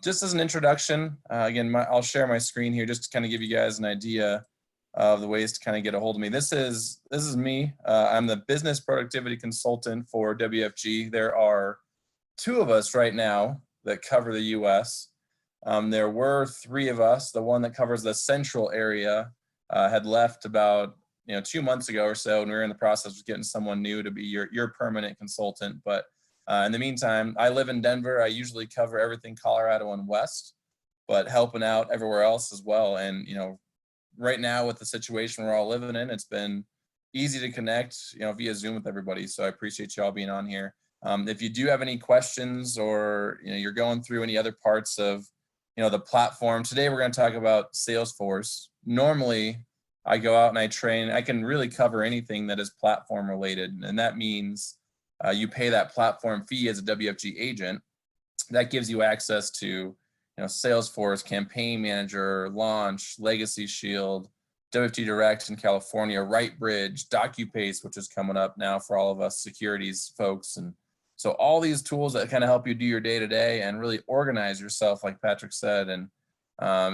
just as an introduction, again, I'll share my screen here just to kind of give you guys an idea of the ways to kind of get a hold of me. This is me. I'm the business productivity consultant for WFG. There are 2 of us right now that cover the US. There were 3 of us. The one that covers the central area had left about 2 months ago or so, and we were in the process of getting someone new to be your permanent consultant. But in the meantime, I live in Denver. I usually cover everything Colorado and West, but helping out everywhere else as well. And right now with the situation we're all living in, it's been easy to connect via Zoom with everybody. So I appreciate you all being on here. If you do have any questions, or you're going through any other parts of the platform, today we're going to talk about Salesforce. Normally I go out and I train. I can really cover anything that is platform related, and that means you pay that platform fee as a WFG agent. That gives you access to Salesforce, Campaign Manager, Launch, Legacy Shield, WFG Direct in California, RightBridge, DocuPaste, which is coming up now for all of us securities folks. And so all these tools that kind of help you do your day-to-day and really organize yourself, like Patrick said. And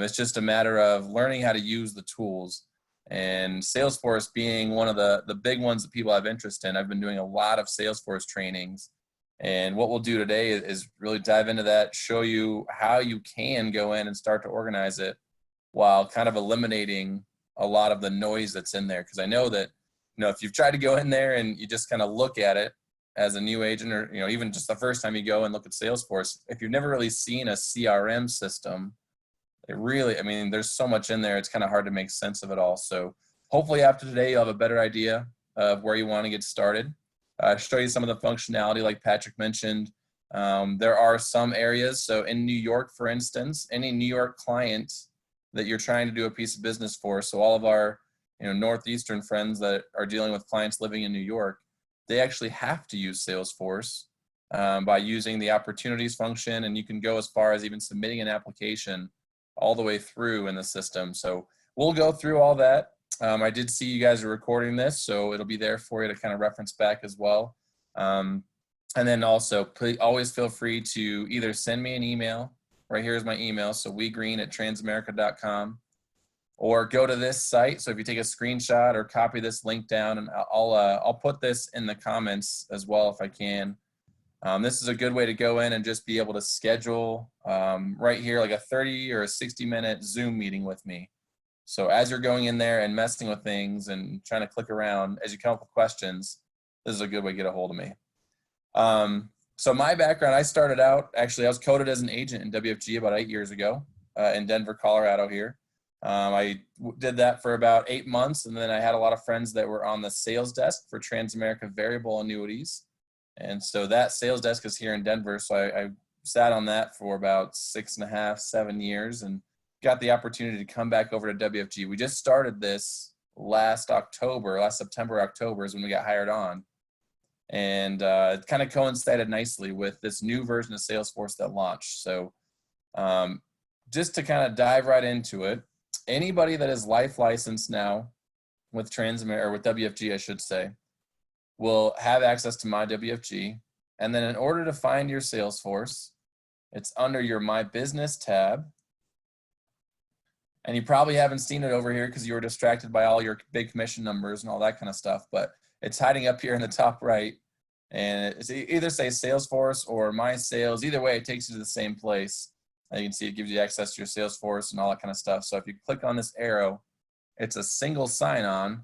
it's just a matter of learning how to use the tools. And Salesforce being one of the big ones that people have interest in. I've been doing a lot of Salesforce trainings. And what we'll do today is really dive into that, show you how you can go in and start to organize it while kind of eliminating a lot of the noise that's in there. Because I know that, if you've tried to go in there and you just kind of look at it as a new agent, or, even just the first time you go and look at Salesforce, if you've never really seen a CRM system, there's so much in there, it's kind of hard to make sense of it all. So hopefully after today, you'll have a better idea of where you want to get started. Show you some of the functionality like Patrick mentioned. There are some areas, so in New York, for instance, any New York client that you're trying to do a piece of business for, so all of our Northeastern friends that are dealing with clients living in New York, they actually have to use Salesforce by using the opportunities function, and you can go as far as even submitting an application all the way through in the system. So we'll go through all that. I did see you guys are recording this, so it'll be there for you to kind of reference back as well. And then also, please always feel free to either send me an email. Right here is my email, so wegreen@transamerica.com, or go to this site. So if you take a screenshot or copy this link down, and I'll put this in the comments as well if I can. This is a good way to go in and just be able to schedule right here like a 30 or a 60-minute Zoom meeting with me. So as you're going in there and messing with things and trying to click around, as you come up with questions, this is a good way to get a hold of me. So my background, I started out, actually I was coded as an agent in WFG about 8 years ago in Denver, Colorado here. I did that for about 8 months, and then I had a lot of friends that were on the sales desk for Transamerica variable annuities. And so that sales desk is here in Denver. So I sat on that for about 6.5, 7 years, and got the opportunity to come back over to WFG. We just started this last September, October is when we got hired on. And it kind of coincided nicely with this new version of Salesforce that launched. So just to kind of dive right into it, anybody that is life licensed now with Transamerica, or with WFG, I should say, will have access to My WFG. And then in order to find your Salesforce, it's under your My Business tab. And you probably haven't seen it over here because you were distracted by all your big commission numbers and all that kind of stuff, but it's hiding up here in the top right. And it's either say Salesforce or My Sales. Either way, it takes you to the same place. And you can see it gives you access to your Salesforce and all that kind of stuff. So if you click on this arrow, it's a single sign-on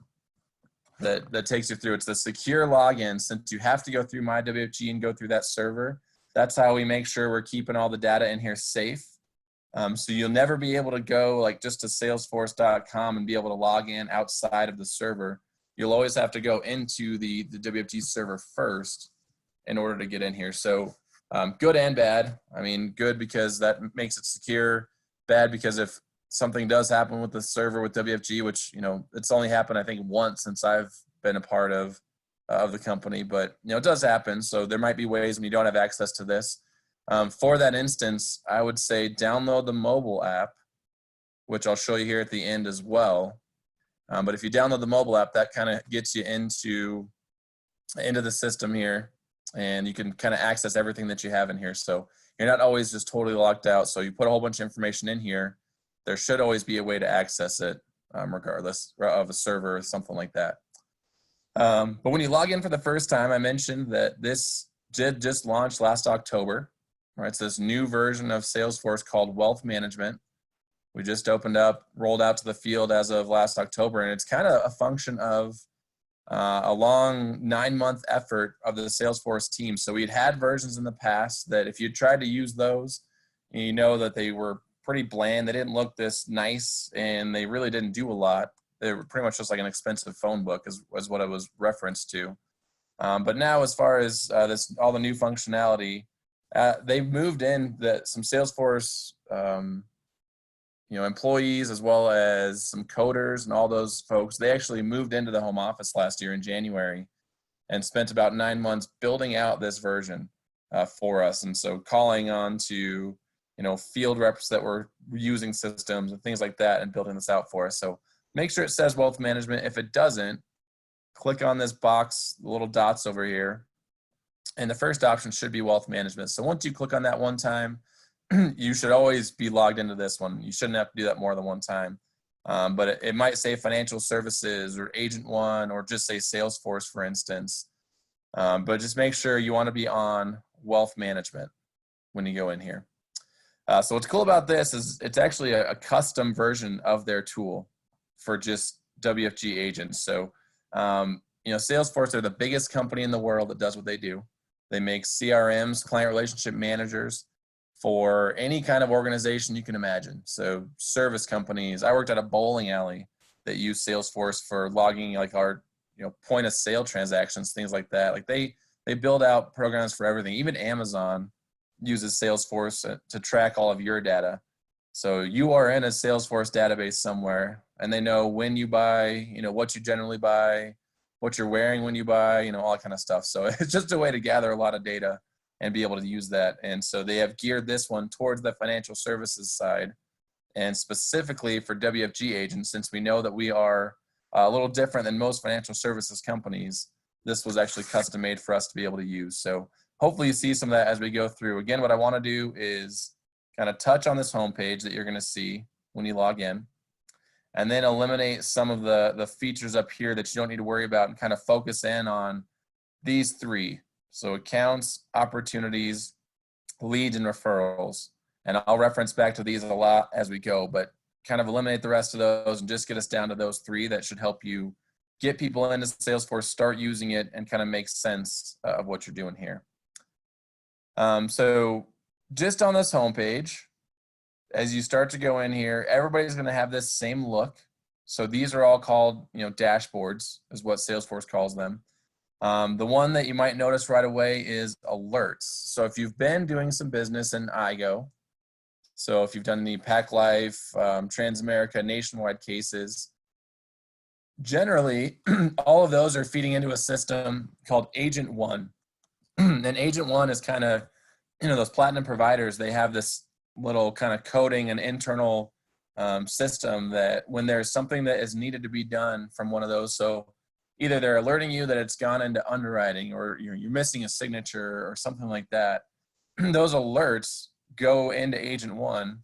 that takes you through. It's the secure login. Since you have to go through My WFG and go through that server, that's how we make sure we're keeping all the data in here safe. So you'll never be able to go like just to salesforce.com and be able to log in outside of the server. You'll always have to go into the WFG server first in order to get in here. So good and bad. I mean, good because that makes it secure. Bad because if something does happen with the server with WFG, which, it's only happened, I think, once since I've been a part of the company, but, it does happen. So there might be ways when you don't have access to this. For that instance, I would say download the mobile app, which I'll show you here at the end as well. But if you download the mobile app, that kind of gets you into the system here, and you can kind of access everything that you have in here. So you're not always just totally locked out. So you put a whole bunch of information in here. There should always be a way to access it, regardless of a server or something like that. But when you log in for the first time, I mentioned that this did just launch last October. Right, it's this new version of Salesforce called Wealth Management. We just opened up, rolled out to the field as of last October, and it's kind of a function of a long 9-month effort of the Salesforce team. So we'd had versions in the past that if you tried to use those, you know that they were pretty bland. They didn't look this nice, and they really didn't do a lot. They were pretty much just like an expensive phone book is what it was referenced to. But now, as far as all the new functionality, they've moved in some Salesforce employees, as well as some coders and all those folks. They actually moved into the home office last year in January and spent about 9 months building out this version for us. And so calling on to field reps that were using systems and things like that and building this out for us. So make sure it says wealth management. If it doesn't, click on this box, the little dots over here, and the first option should be wealth management. So once you click on that one time, you should always be logged into this one. You shouldn't have to do that more than one time. But it might say financial services or agent one, or just say Salesforce, for instance. But just make sure you want to be on wealth management when you go in here. So what's cool about this is it's actually a custom version of their tool for just WFG agents. So, Salesforce are the biggest company in the world that does what they do. They make CRMs, client relationship managers, for any kind of organization you can imagine. So service companies. I worked at a bowling alley that used Salesforce for logging like our point of sale transactions, things like that. Like they build out programs for everything. Even Amazon uses Salesforce to track all of your data. So you are in a Salesforce database somewhere, and they know when you buy, what you generally buy, what you're wearing when you buy, all that kind of stuff. So it's just a way to gather a lot of data and be able to use that. And so they have geared this one towards the financial services side, and specifically for WFG agents, since we know that we are a little different than most financial services companies. This was actually custom made for us to be able to use. So hopefully you see some of that as we go through. Again, what I want to do is kind of touch on this homepage that you're going to see when you log in, and then eliminate some of the features up here that you don't need to worry about, and kind of focus in on these three. So accounts, opportunities, leads, and referrals. And I'll reference back to these a lot as we go, but kind of eliminate the rest of those and just get us down to those three that should help you get people into Salesforce, start using it, and kind of make sense of what you're doing here. So just on this homepage, as you start to go in here, everybody's going to have this same look. So these are all called, dashboards is what Salesforce calls them. The one that you might notice right away is alerts. So if you've been doing some business in IGO, so if you've done any Pac Life, Transamerica, Nationwide cases, generally all of those are feeding into a system called Agent One. And Agent One is kind of, those platinum providers, they have this little kind of coding and internal system that when there's something that is needed to be done from one of those, so either they're alerting you that it's gone into underwriting, or you're missing a signature or something like that, those alerts go into Agent One,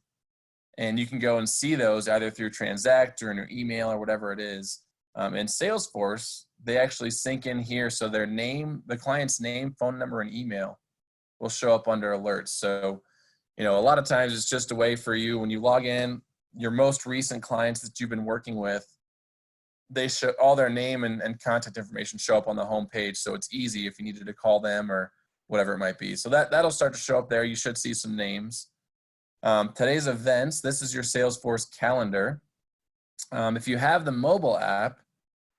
and you can go and see those either through Transact or in your email or whatever it is. In Salesforce, they actually sync in here, so their name, the client's name, phone number, and email will show up under alerts. So, a lot of times it's just a way for you, when you log in, your most recent clients that you've been working with, they show all their name and contact information show up on the home page. So it's easy if you needed to call them or whatever it might be. So that'll start to show up there. You should see some names. Today's events, this is your Salesforce calendar. If you have the mobile app,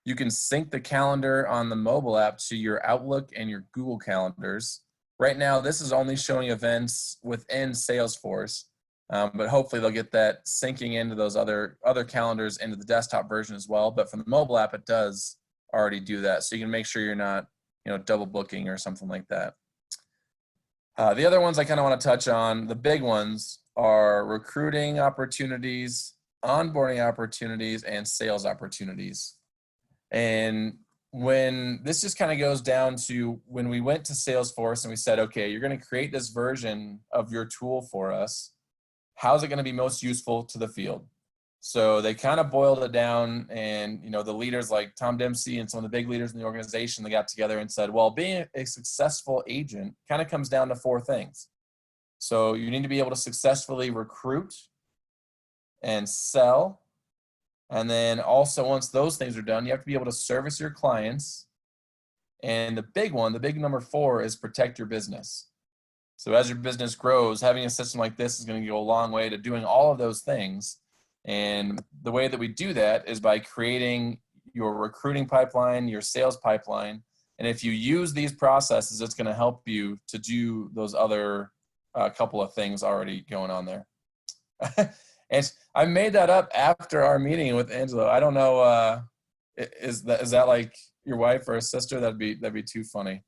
you can sync the calendar on the mobile app to your Outlook and your Google calendars. Right now, this is only showing events within Salesforce, but hopefully they'll get that syncing into those other calendars into the desktop version as well. But from the mobile app, it does already do that. So you can make sure you're not, double booking or something like that. The other ones I kind of want to touch on, the big ones, are recruiting opportunities, onboarding opportunities, and sales opportunities. And when this just kind of goes down to when we went to Salesforce and we said, okay, you're going to create this version of your tool for us. How's it going to be most useful to the field? So they kind of boiled it down, and the leaders like Tom Dempsey and some of the big leaders in the organization, they got together and said, well, being a successful agent kind of comes down to 4 things. So you need to be able to successfully recruit and sell. And then also, once those things are done, you have to be able to service your clients. And the big one, the big number 4, is protect your business. So as your business grows, having a system like this is going to go a long way to doing all of those things. And the way that we do that is by creating your recruiting pipeline, your sales pipeline. And if you use these processes, it's going to help you to do those other couple of things already going on there. And I made that up after our meeting with Angela. I don't know, is that like your wife or a sister? That'd be too funny.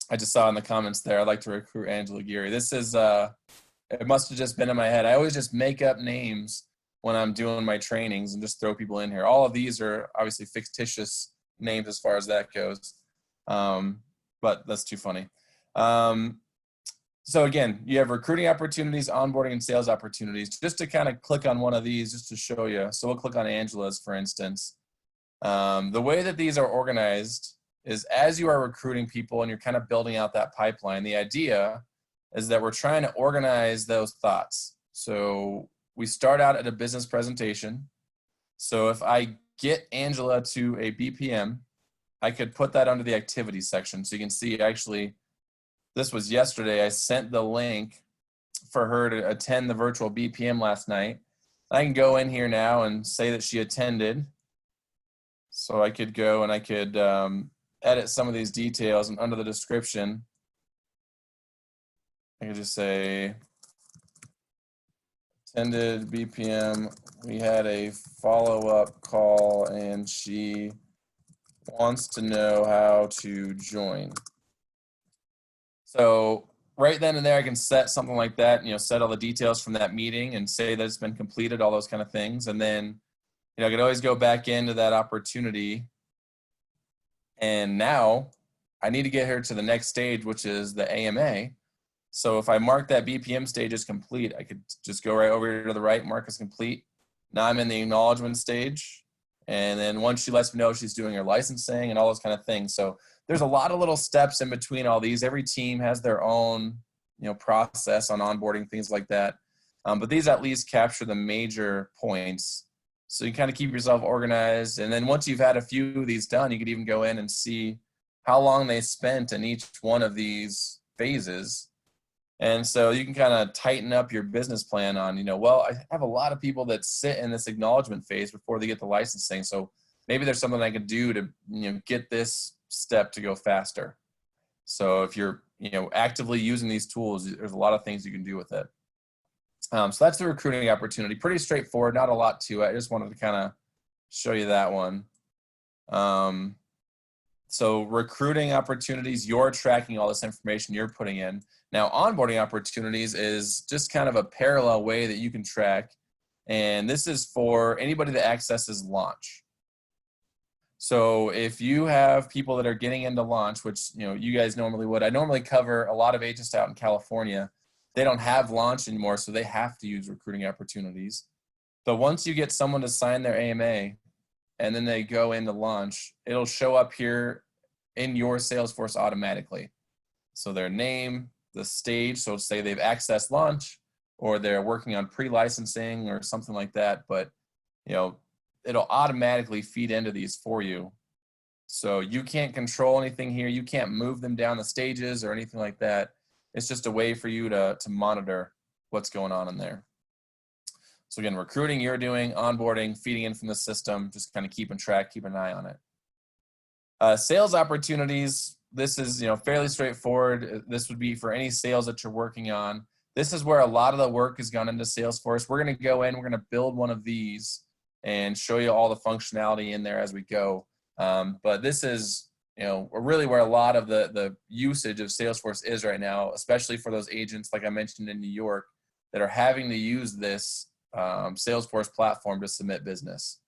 I just saw in the comments there, I'd like to recruit Angela Geary. This is, it must have just been in my head. I always just make up names when I'm doing my trainings and just throw people in here. All of these are obviously fictitious names as far as that goes. But that's too funny. So again, you have recruiting opportunities, onboarding, and sales opportunities. Just to kind of click on one of these, just to show you. So we'll click on Angela's, for instance. The way that these are organized is as you are recruiting people and you're kind of building out that pipeline, the idea is that we're trying to organize those thoughts. So we start out at a business presentation. So if I get Angela to a BPM, I could put that under the activities section. So you can see, actually, this was yesterday. I sent the link for her to attend the virtual BPM last night. I can go in here now and say that she attended. So I could go and I could edit some of these details, and under the description, I could just say, attended BPM. We had a follow-up call and she wants to know how to join. So right then and there, I can set something like that, set all the details from that meeting and say that it's been completed, all those kind of things. And then, I could always go back into that opportunity. And now I need to get her to the next stage, which is the AMA. So if I mark that BPM stage as complete, I could just go right over here to the right, mark as complete. Now I'm in the acknowledgement stage. And then once she lets me know she's doing her licensing and all those kind of things. So there's a lot of little steps in between all these. Every team has their own, process on onboarding, things like that. But these at least capture the major points. So you kind of keep yourself organized. And then once you've had a few of these done, you could even go in and see how long they spent in each one of these phases. And so you can kind of tighten up your business plan on, well, I have a lot of people that sit in this acknowledgement phase before they get the licensing. So maybe there's something I could do to, get this step to go faster. So if you're, actively using these tools, there's a lot of things you can do with it. So that's the recruiting opportunity. Pretty straightforward, not a lot to it. I just wanted to kind of show you that one. So recruiting opportunities, you're tracking all this information you're putting in. Now, onboarding opportunities is just kind of a parallel way that you can track. And this is for anybody that accesses launch. So if you have people that are getting into launch, which, you guys normally would, I normally cover a lot of agents out in California. They don't have launch anymore, so they have to use recruiting opportunities. But once you get someone to sign their AMA and then they go into launch, it'll show up here in your Salesforce automatically. So their name, the stage, so say they've accessed launch or they're working on pre-licensing or something like that, but it'll automatically feed into these for you. So you can't control anything here. You can't move them down the stages or anything like that. It's just a way for you to monitor what's going on in there. So again, recruiting you're doing, onboarding, feeding in from the system, just kind of keeping track, keep an eye on it. Sales opportunities, this is fairly straightforward. This would be for any sales that you're working on. This is where a lot of the work has gone into Salesforce. We're going to go in, we're going to build one of these and show you all the functionality in there as we go. But this is really where a lot of the usage of Salesforce is right now, especially for those agents, like I mentioned in New York, that are having to use this Salesforce platform to submit business.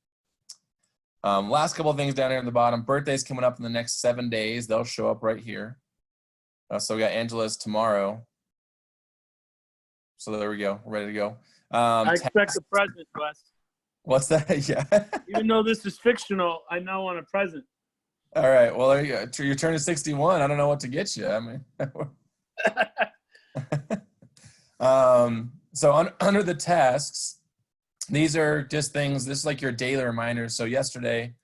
Last couple of things down here at the bottom. Birthdays coming up in the next 7 days. They'll show up right here. So we got Angela's tomorrow. So there we go. We're ready to go. I expect a present, Wes. What's that? Yeah. Even though this is fictional, I now want a present. All right. Well, there you go. You're turning 61. I don't know what to get you. I mean, so under the tasks, these are just things. This is like your daily reminders. So yesterday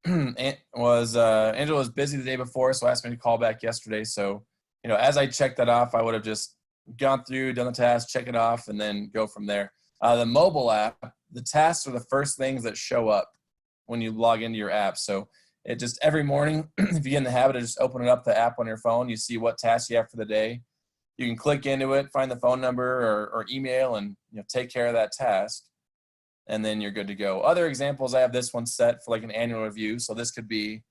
Angela was busy the day before, so asked me to call back yesterday. So, as I checked that off, I would have just gone through, done the task, check it off, and then go from there. The mobile app, the tasks are the first things that show up when you log into your app. So it just every morning, if you get in the habit of just opening up the app on your phone, you see what tasks you have for the day. You can click into it, find the phone number or email, and take care of that task. And then you're good to go. Other examples, I have this one set for like an annual review. So this could be,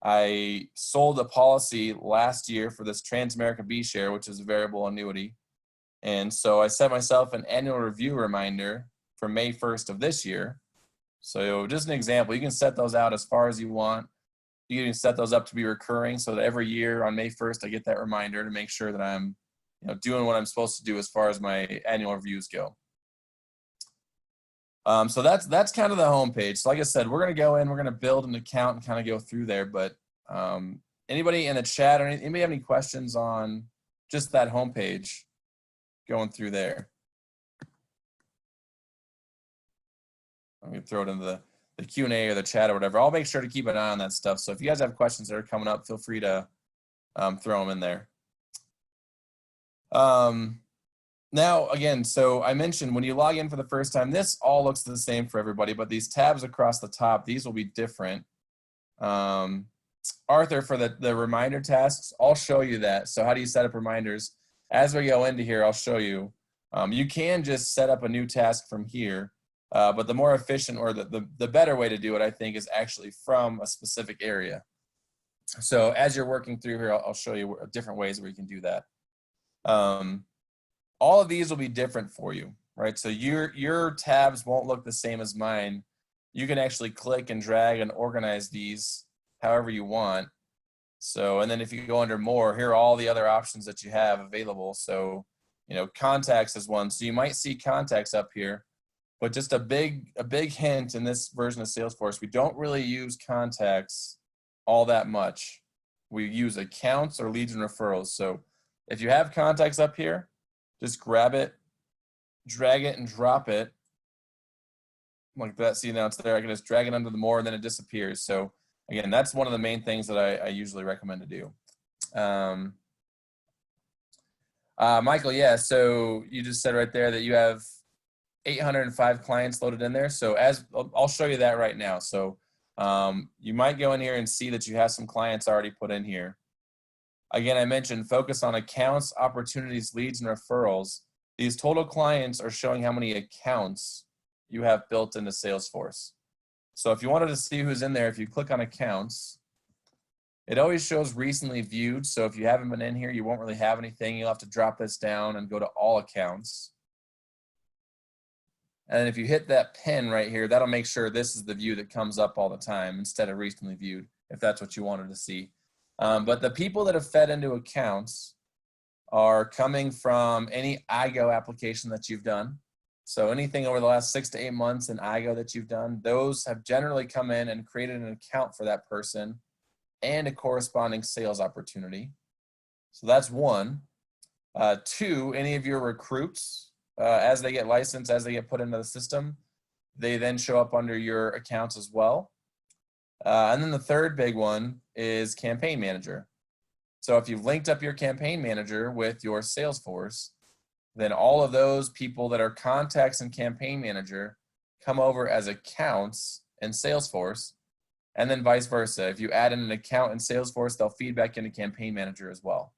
I sold a policy last year for this Transamerica B share, which is a variable annuity. And so I set myself an annual review reminder for May 1st of this year. So just an example, you can set those out as far as you want. You can set those up to be recurring so that every year on May 1st, I get that reminder to make sure that I'm doing what I'm supposed to do as far as my annual reviews go. So that's kind of the homepage. So like I said, we're going to go in, we're going to build an account and kind of go through there. But anybody in the chat or anybody have any questions on just that homepage going through there? Let me throw it into the Q&A or the chat or whatever. I'll make sure to keep an eye on that stuff. So if you guys have questions that are coming up, feel free to throw them in there. Now, again, so I mentioned when you log in for the first time, this all looks the same for everybody, but these tabs across the top, these will be different. Arthur, for the reminder tasks, I'll show you that. So how do you set up reminders? As we go into here, I'll show you. You can just set up a new task from here, but the more efficient or the better way to do it, I think, is actually from a specific area. So as you're working through here, I'll show you different ways where you can do that. All of these will be different for you, right? So your tabs won't look the same as mine. You can actually click and drag and organize these however you want. So, and then if you go under more, here are all the other options that you have available. So, contacts is one. So you might see contacts up here, but just a big hint in this version of Salesforce, we don't really use contacts all that much. We use accounts or leads and referrals. So if you have contacts up here, just grab it, drag it, and drop it like that. See, now it's there. I can just drag it under the more, and then it disappears. So again, that's one of the main things that I usually recommend to do. Michael, yeah, so you just said right there that you have 805 clients loaded in there. So I'll show you that right now. So you might go in here and see that you have some clients already put in here. Again, I mentioned focus on accounts, opportunities, leads, and referrals. These total clients are showing how many accounts you have built into Salesforce. So if you wanted to see who's in there, if you click on accounts, it always shows recently viewed. So if you haven't been in here, you won't really have anything. You'll have to drop this down and go to all accounts. And if you hit that pen right here, that'll make sure this is the view that comes up all the time instead of recently viewed, if that's what you wanted to see. But the people that have fed into accounts are coming from any IGO application that you've done. So anything over the last 6 to 8 months in IGO that you've done, those have generally come in and created an account for that person and a corresponding sales opportunity. So that's one. Two, any of your recruits, as they get licensed, as they get put into the system, they then show up under your accounts as well. And then the third big one is campaign manager. So if you've linked up your campaign manager with your Salesforce, then all of those people that are contacts in campaign manager come over as accounts in Salesforce, and then vice versa. If you add in an account in Salesforce, they'll feed back into campaign manager as well.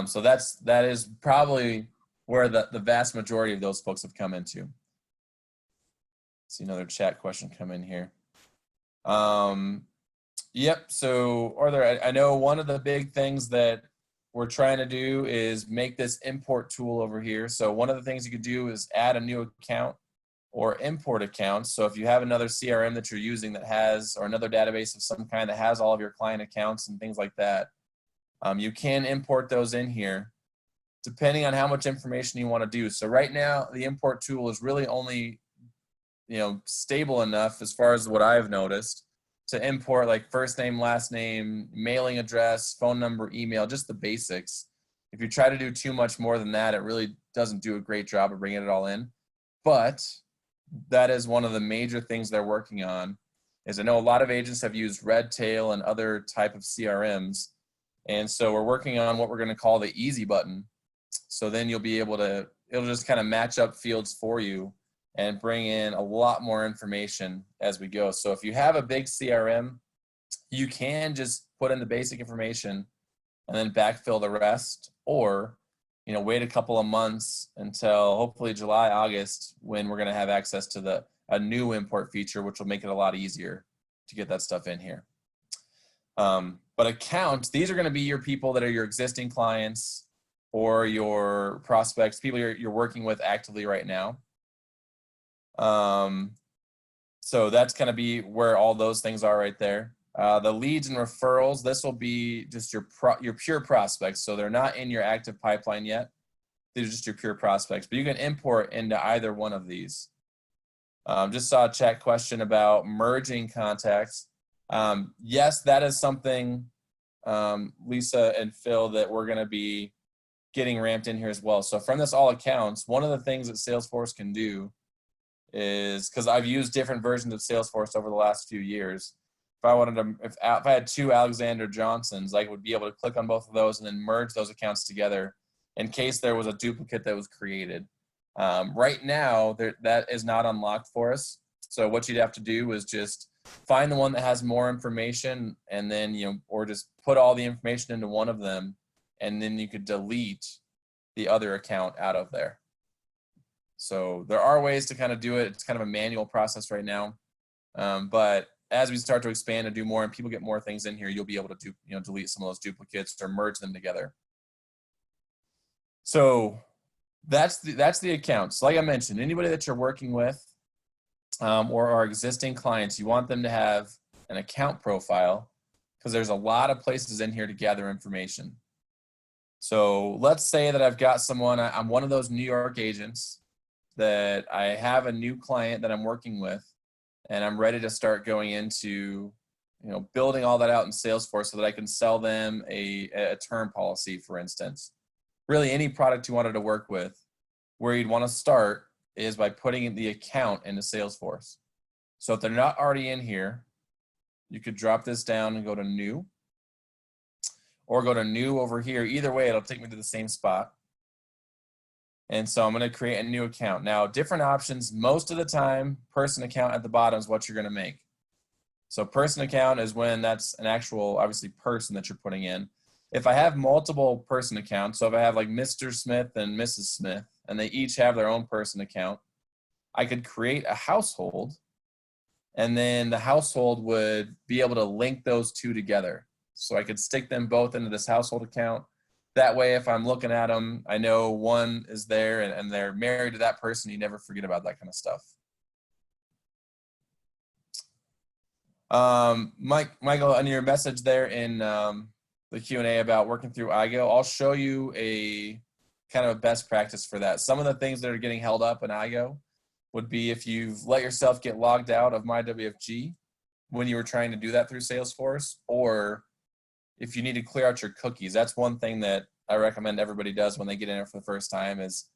So that is probably where the vast majority of those folks have come into. See another chat question come in here. Yep, so Arthur, I know one of the big things that we're trying to do is make this import tool over here. So one of the things you could do is add a new account or import accounts. So if you have another CRM that you're using that has, or another database of some kind that has all of your client accounts and things like that, you can import those in here depending on how much information you want to do. So right now, the import tool is really only, stable enough as far as what I've noticed to import like first name, last name, mailing address, phone number, email, just the basics. If you try to do too much more than that, it really doesn't do a great job of bringing it all in. But that is one of the major things they're working on. Is I know a lot of agents have used Redtail and other type of CRMs. And so we're working on what we're going to call the easy button. So then you'll be able to, it'll just kind of match up fields for you and bring in a lot more information as we go. So if you have a big CRM, you can just put in the basic information and then backfill the rest, or wait a couple of months until hopefully July, August, when we're going to have access to a new import feature, which will make it a lot easier to get that stuff in here. But accounts, these are going to be your people that are your existing clients or your prospects, people you're working with actively right now. So that's going to be where all those things are right there. The leads and referrals, this will be just your pure prospects. So they're not in your active pipeline yet. These are just your pure prospects, but you can import into either one of these. Just saw a chat question about merging contacts. Yes, that is something, Lisa and Phil, that we're going to be getting ramped in here as well. So from this all accounts, one of the things that Salesforce can do is, because I've used different versions of Salesforce over the last few years, if I had two Alexander Johnsons, I would be able to click on both of those and then merge those accounts together in case there was a duplicate that was created. Right now, that is not unlocked for us. So what you'd have to do is just find the one that has more information, and then, or just put all the information into one of them, and then you could delete the other account out of there. So there are ways to kind of do it. It's kind of a manual process right now. But as we start to expand and do more and people get more things in here, you'll be able to delete some of those duplicates or merge them together. So that's the accounts. Like I mentioned, anybody that you're working with or our existing clients, you want them to have an account profile, because there's a lot of places in here to gather information. So let's say that I've got someone, I'm one of those New York agents that I have a new client that I'm working with, and I'm ready to start going into, building all that out in Salesforce so that I can sell them a term policy, for instance. Really any product you wanted to work with, where you'd want to start is by putting the account into Salesforce. So if they're not already in here, you could drop this down and go to new, or go to new over here. Either way, it'll take me to the same spot. And so I'm going to create a new account. Now, different options. Most of the time, person account at the bottom is what you're going to make. So person account is when that's an actual, obviously, person that you're putting in. If I have multiple person accounts, so if I have like Mr. Smith and Mrs. Smith, and they each have their own person account, I could create a household, and then the household would be able to link those two together. So I could stick them both into this household account. That way, if I'm looking at them, I know one is there and they're married to that person. You never forget about that kind of stuff. Michael, on your message there in the Q&A about working through IGO, I'll show you a kind of a best practice for that. Some of the things that are getting held up in IGO would be if you've let yourself get logged out of MyWFG when you were trying to do that through Salesforce, or if you need to clear out your cookies. That's one thing that I recommend everybody does when they get in it for the first time is,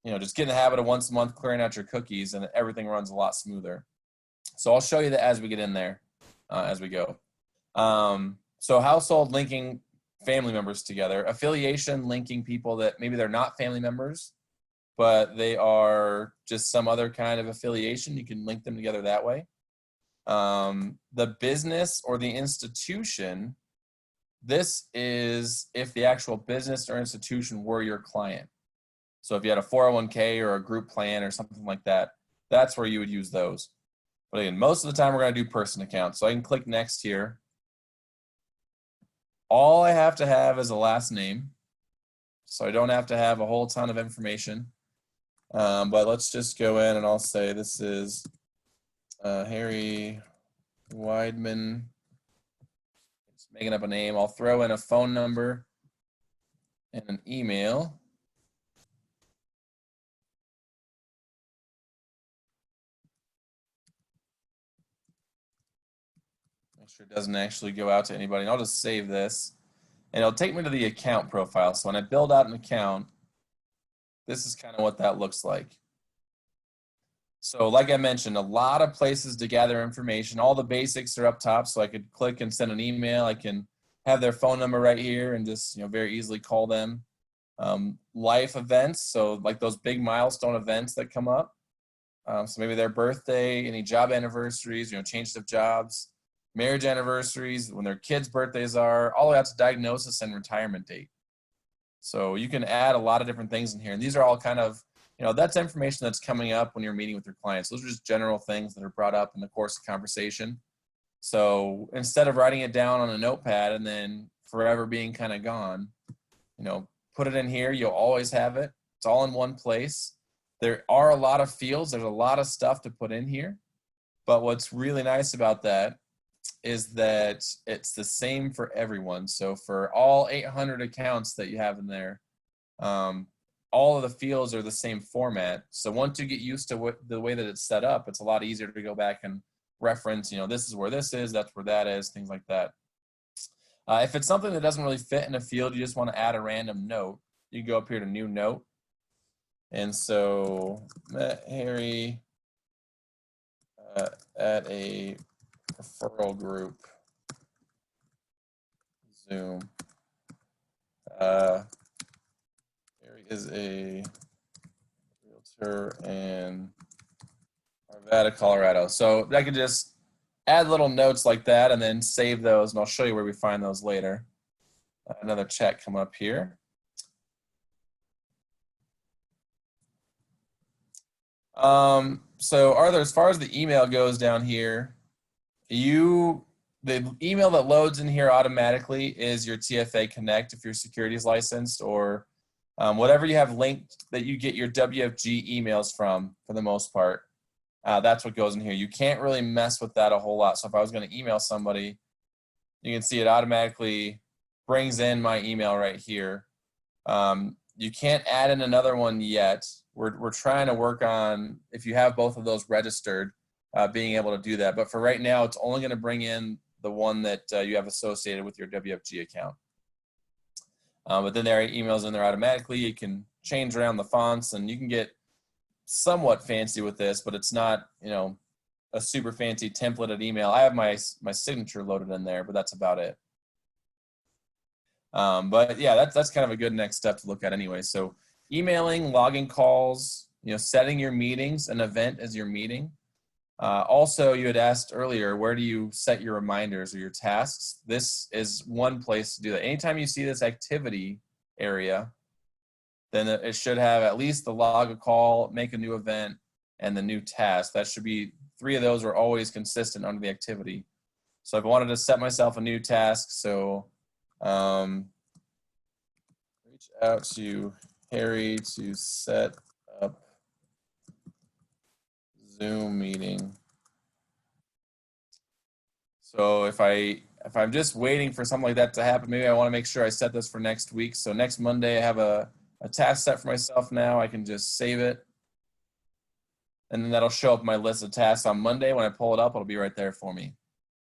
just get in the habit of once a month clearing out your cookies, and everything runs a lot smoother. So I'll show you that as we get in there, as we go. So household, linking family members together. Affiliation, linking people that maybe they're not family members, but they are just some other kind of affiliation. You can link them together that way. The business or the institution, this is if the actual business or institution were your client. So if you had a 401k or a group plan or something like that, that's where you would use those. But again, most of the time we're going to do person accounts. So I can click next here. All I have to have is a last name. So I don't have to have a whole ton of information. But let's just go in and I'll say this is Harry Weidman. Just making up a name. I'll throw in a phone number and an email. Make sure it doesn't actually go out to anybody. And I'll just save this. And it'll take me to the account profile. So when I build out an account, this is kind of what that looks like. So like I mentioned, a lot of places to gather information. All the basics are up top, so I could click and send an email. I can have their phone number right here and just very easily call them. Life events, so like those big milestone events that come up. So maybe their birthday, any job anniversaries, changes of jobs, marriage anniversaries, when their kids' birthdays are, all the way out to diagnosis and retirement date. So you can add a lot of different things in here. And these are all kind of, that's information that's coming up when you're meeting with your clients. Those are just general things that are brought up in the course of conversation. So instead of writing it down on a notepad and then forever being kind of gone, put it in here. You'll always have it. It's all in one place. There are a lot of fields. There's a lot of stuff to put in here. But what's really nice about that is that it's the same for everyone. So for all 800 accounts that you have in there, all of the fields are the same format. So once you get used to the way that it's set up, it's a lot easier to go back and reference, this is where this is, that's where that is, things like that. If it's something that doesn't really fit in a field, you just want to add a random note, you go up here to new note. And so met Harry at a referral group, Zoom. Harry is a realtor in Arvada, Colorado. So I could just add little notes like that and then save those, and I'll show you where we find those later. Another chat come up here. So Arthur, as far as the email goes down here, the email that loads in here automatically is your TFA Connect if your securities licensed, or whatever you have linked that you get your WFG emails from, for the most part. That's what goes in here. You can't really mess with that a whole lot. So if I was going to email somebody, you can see it automatically brings in my email right here. You can't add in another one yet. We're trying to work on, if you have both of those registered, being able to do that. But for right now, it's only going to bring in the one that you have associated with your WFG account. But then there are emails in there automatically. You can change around the fonts, and you can get somewhat fancy with this, but it's not, a super fancy templated email. I have my signature loaded in there, but that's about it. But yeah, that's kind of a good next step to look at anyway. So emailing, logging calls, setting your meetings, an event as your meeting. Also, you had asked earlier, where do you set your reminders or your tasks? This is one place to do that. Anytime you see this activity area, then it should have at least the log a call, make a new event, and the new task. That should be 3 of those are always consistent under the activity. So if I wanted to set myself a new task, so reach out to Harry to set up Zoom meeting. So if I'm just waiting for something like that to happen, maybe I want to make sure I set this for next week. So next Monday I have a task set for myself now. I can just save it. And then that'll show up my list of tasks on Monday. When I pull it up, it'll be right there for me.